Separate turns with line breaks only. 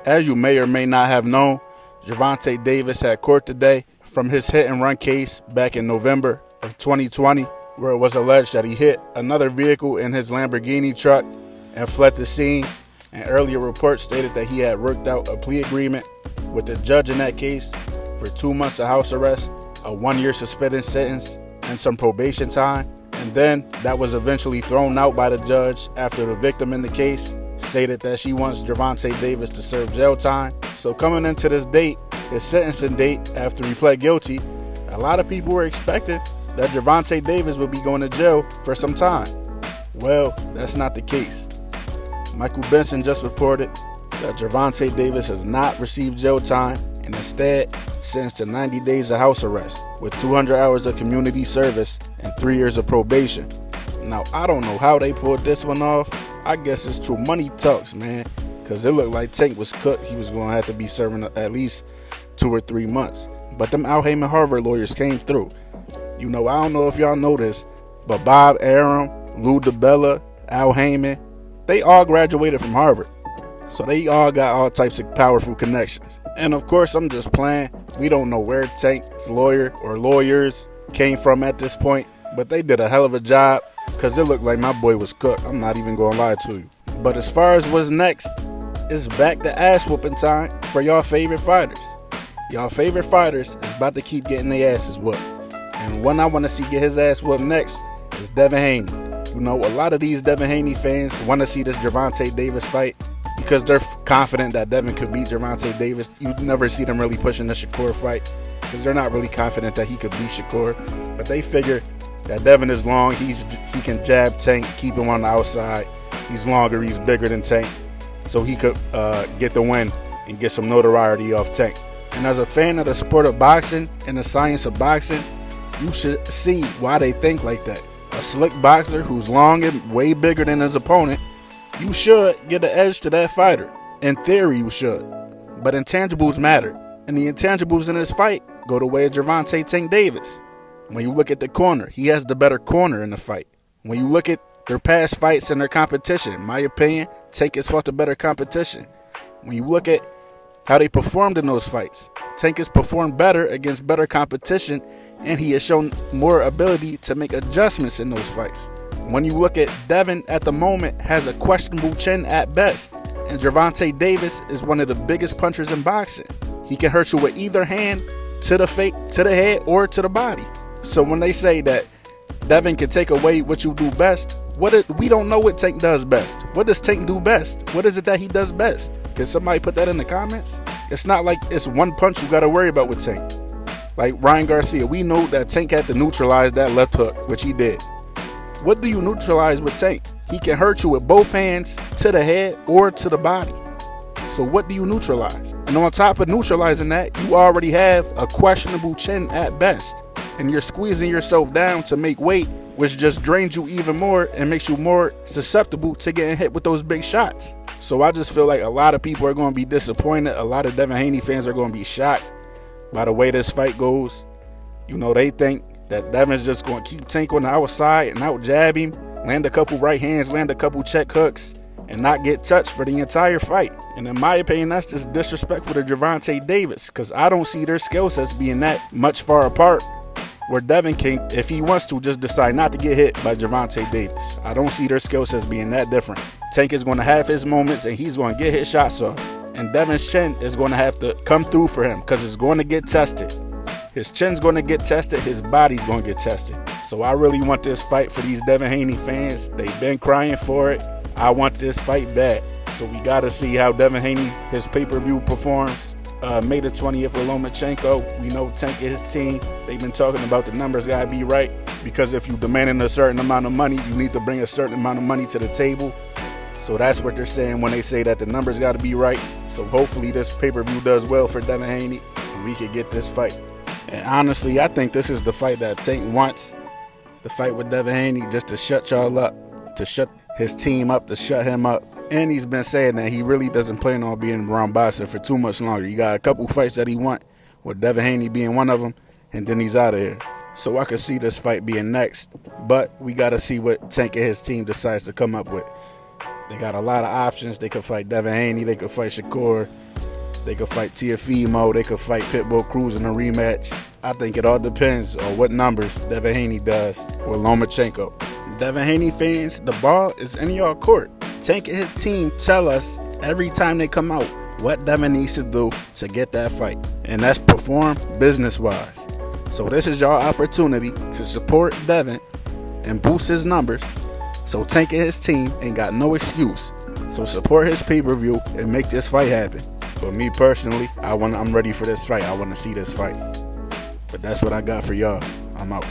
As you may or may not have known, Gervonta Davis had court today from his hit and run case back in November of 2020, where it was alleged that he hit another vehicle in his Lamborghini truck and fled the scene. And earlier reports stated that he had worked out a plea agreement with the judge in that case for 2 months of house arrest, a 1-year suspended sentence, and some probation time. And then that was eventually thrown out by the judge after the victim in the case stated that she wants Gervonta Davis to serve jail time. So coming into this date, his sentencing date after he pled guilty, a lot of people were expecting that Gervonta Davis would be going to jail for some time. Well, that's not the case. Michael Benson just reported that Gervonta Davis has not received jail time and instead sentenced to 90 days of house arrest with 200 hours of community service and 3 years of probation. Now, I don't know how they pulled this one off. I guess it's true money talks, man, because it looked like Tank was cooked. He was going to have to be serving at least 2 or 3 months. But them Al Heyman Harvard lawyers came through. I don't know if y'all know this, but Bob Arum, Lou DiBella, Al Heyman, they all graduated from Harvard. So they all got all types of powerful connections. And of course, I'm just playing. We don't know where Tank's lawyer or lawyers came from at this point, but they did a hell of a job because it looked like my boy was cooked. I'm not even going to lie to you. But as far as what's next, it's back to ass whooping time for y'all favorite fighters. Y'all favorite fighters is about to keep getting their asses whooped. And one I want to see get his ass whooped next is Devin Haney. A lot of these Devin Haney fans want to see this Gervonta Davis fight because they're confident that Devin could beat Gervonta Davis. You never see them really pushing the Shakur fight because they're not really confident that he could beat Shakur. But they figure that Devin is long, he can jab Tank, keep him on the outside. He's longer, he's bigger than Tank, so he could get the win and get some notoriety off Tank. And as a fan of the sport of boxing and the science of boxing, you should see why they think like that. A slick boxer who's long and way bigger than his opponent, you should get an edge to that fighter. In theory, you should. But intangibles matter. And the intangibles in this fight go the way of Gervonta Tank Davis. When you look at the corner, he has the better corner in the fight. When you look at their past fights and their competition, in my opinion, Tank has fought the better competition. When you look at how they performed in those fights, Tank has performed better against better competition, and he has shown more ability to make adjustments in those fights. When you look at Devin at the moment, has a questionable chin at best, and Gervonta Davis is one of the biggest punchers in boxing. He can hurt you with either hand, to the head, or to the body. So when they say that Devin can take away what you do best, we don't know what Tank does best. What does Tank do best? What is it that he does best? Can somebody put that in the comments? It's not like it's one punch you got to worry about with Tank. Like Ryan Garcia, we know that Tank had to neutralize that left hook, which he did. What do you neutralize with Tank? He can hurt you with both hands, to the head, or to the body. So what do you neutralize? And on top of neutralizing that, you already have a questionable chin at best. And you're squeezing yourself down to make weight, which just drains you even more and makes you more susceptible to getting hit with those big shots. So I just feel like a lot of people are going to be disappointed. A lot of Devin Haney fans are going to be shocked by the way this fight goes. They think that Devin's just going to keep Tank on the outside and out jab him, land a couple right hands, land a couple check hooks, and not get touched for the entire fight. And in my opinion, that's just disrespectful to Gervonta Davis, because I don't see their skill sets being that much far apart, where Devin can, if he wants to, just decide not to get hit by Gervonta Davis. I don't see their skill sets being that different. Tank is going to have his moments, and he's going to get his shots off. And Devin's chin is going to have to come through for him, because it's going to get tested. His chin's going to get tested. His body's going to get tested. So I really want this fight for these Devin Haney fans. They've been crying for it. I want this fight bad. So we got to see how Devin Haney, his pay-per-view performs. May the 20th with Lomachenko. We know Tank and his team, they've been talking about the numbers got to be right, because if you're demanding a certain amount of money, you need to bring a certain amount of money to the table. So that's what they're saying when they say that the numbers got to be right. So hopefully this pay-per-view does well for Devin Haney and we can get this fight. And honestly, I think this is the fight that Tank wants. The fight with Devin Haney, just to shut y'all up, to shut his team up, to shut him up. And he's been saying that he really doesn't plan on being around boxing for too much longer. You got a couple fights that he want, with Devin Haney being one of them, and then he's out of here. So I could see this fight being next, but we got to see what Tank and his team decides to come up with. They got a lot of options. They could fight Devin Haney. They could fight Shakur. They could fight Tiafimo. They could fight Pitbull Cruz in a rematch. I think it all depends on what numbers Devin Haney does with Lomachenko. Devin Haney fans, the ball is in your court. Tank and his team tell us every time they come out what Devin needs to do to get that fight. And that's perform business-wise. So this is your opportunity to support Devin and boost his numbers. So Tank and his team ain't got no excuse. So support his pay-per-view and make this fight happen. But me personally, I'm ready for this fight. I want to see this fight. But that's what I got for y'all. I'm out.